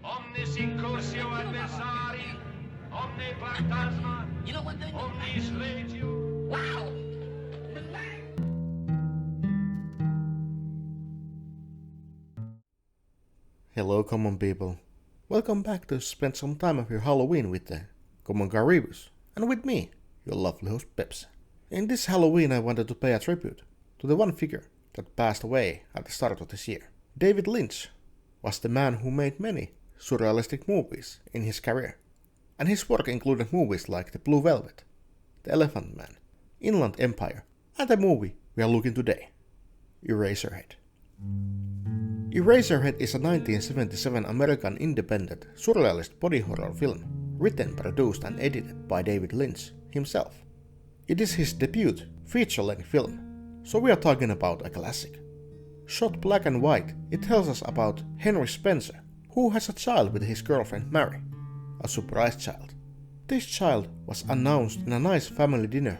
Omnis incursio adversari, omne partasma, omnis legio. Wow! Hello, common people. Welcome back to spend some time of your Halloween with the Common Car Reviews, and with me, your lovely host Peps. In this Halloween, I wanted to pay a tribute to the one figure that passed away at the start of this year. David Lynch was the man who made many surrealistic movies in his career, and his work included movies like The Blue Velvet, The Elephant Man, Inland Empire, and the movie we are looking today, Eraserhead. Eraserhead is a 1977 American independent surrealist body horror film, written, produced and edited by David Lynch himself. It is his debut feature-length film, so we are talking about a classic. Shot black and white, it tells us about Henry Spencer, who has a child with his girlfriend Mary, a surprise child. This child was announced in a nice family dinner,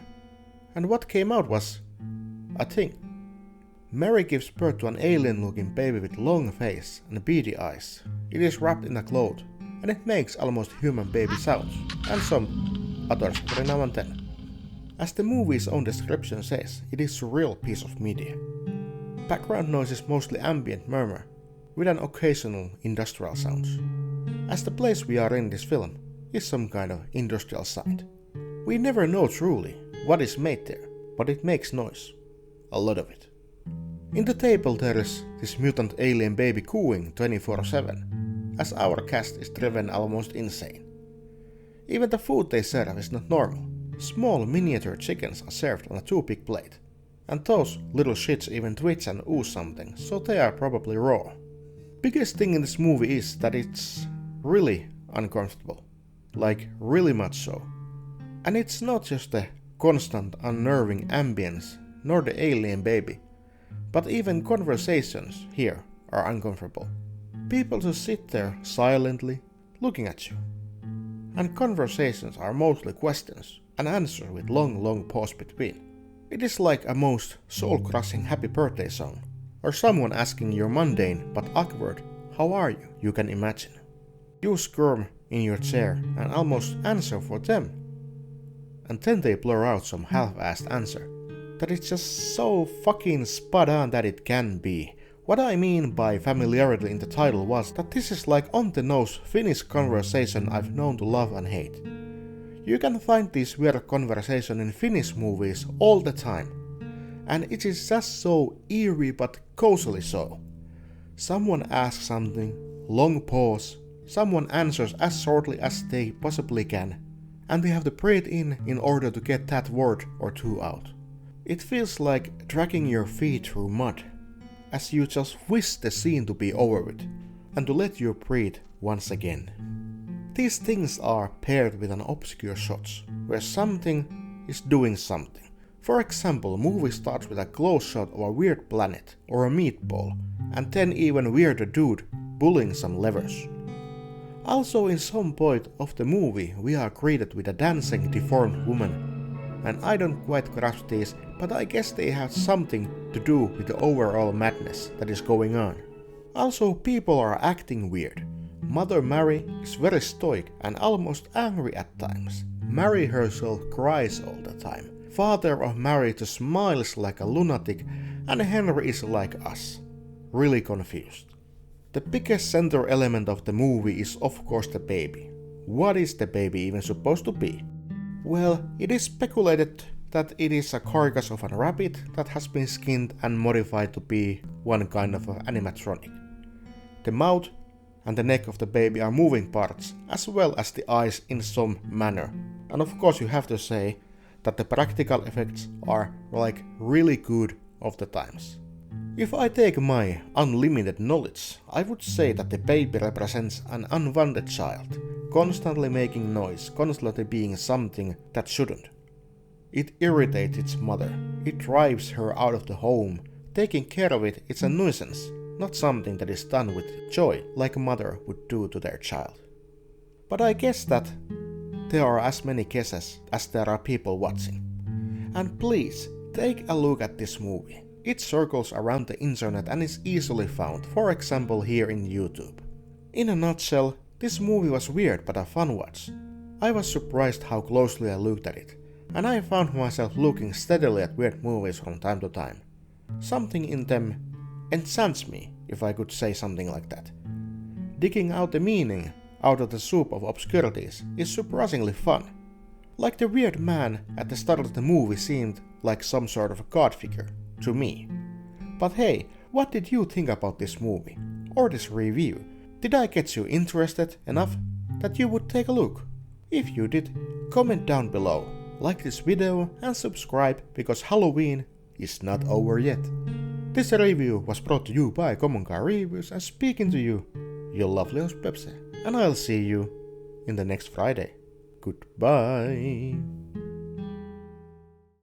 and what came out was a thing. Mary gives birth to an alien-looking baby with long face and beady eyes. It is wrapped in a cloth, and it makes almost human baby sounds, and some others every now and then. As the movie's own description says, it is a real piece of media. Background noise is mostly ambient murmur, with an occasional industrial sounds. As the place we are in this film is some kind of industrial site. We never know truly what is made there, but it makes noise. A lot of it. In the table there is this mutant alien baby cooing 24/7, as our cast is driven almost insane. Even the food they serve is not normal. Small miniature chickens are served on a too big plate, and those little shits even twitch and ooze something, so they are probably raw. Biggest thing in this movie is that it's really uncomfortable, like really much so. And it's not just the constant unnerving ambience nor the alien baby, but even conversations here are uncomfortable. People just sit there silently, looking at you. And conversations are mostly questions and answers with long pause between. It is like a most soul-crushing happy birthday song, or someone asking your mundane but awkward "How are you?" you can imagine. You squirm in your chair and almost answer for them. And then they blur out some half-assed answer that is just so fucking spot on that it can be. What I mean by familiarity in the title was that this is like on-the-nose Finnish conversation I've known to love and hate. You can find these weird conversations in Finnish movies all the time, and it is just so eerie but cozily so. Someone asks something, long pause, someone answers as shortly as they possibly can, and they have to breathe in order to get that word or two out. It feels like dragging your feet through mud, as you just wish the scene to be over with, and to let you breathe once again. These things are paired with an obscure shots, where something is doing something. For example, movie starts with a close shot of a weird planet, or a meatball, and then even weirder dude pulling some levers. Also in some point of the movie we are greeted with a dancing deformed woman, and I don't quite grasp these, but I guess they have something to do with the overall madness that is going on. Also, people are acting weird. Mother Mary is very stoic and almost angry at times. Mary herself cries all the time. Father of Mary just smiles like a lunatic, and Henry is like us, really confused. The biggest center element of the movie is of course the baby. What is the baby even supposed to be? Well, it is speculated that it is a carcass of a rabbit that has been skinned and modified to be one kind of animatronic. The mouth and the neck of the baby are moving parts, as well as the eyes in some manner. And of course you have to say that the practical effects are like really good of the times. If I take my unlimited knowledge, I would say that the baby represents an unwanted child, constantly making noise, constantly being something that shouldn't. It irritates its mother, it drives her out of the home. Taking care of it is a nuisance, not something that is done with joy like a mother would do to their child. But I guess that there are as many guesses as there are people watching. And please, take a look at this movie. It circles around the internet and is easily found, for example here in YouTube. In a nutshell, this movie was weird but a fun watch. I was surprised how closely I looked at it, and I found myself looking steadily at weird movies from time to time. Something in them enchants me, if I could say something like that. Digging out the meaning out of the soup of obscurities is surprisingly fun. Like the weird man at the start of the movie seemed like some sort of a god figure, to me. But hey, what did you think about this movie? Or this review? Did I get you interested enough that you would take a look? If you did, comment down below, like this video and subscribe because Halloween is not over yet. This review was brought to you by Common Car Reviews and speaking to you, your lovely host Pepsi. And I'll see you in the next Friday. Goodbye.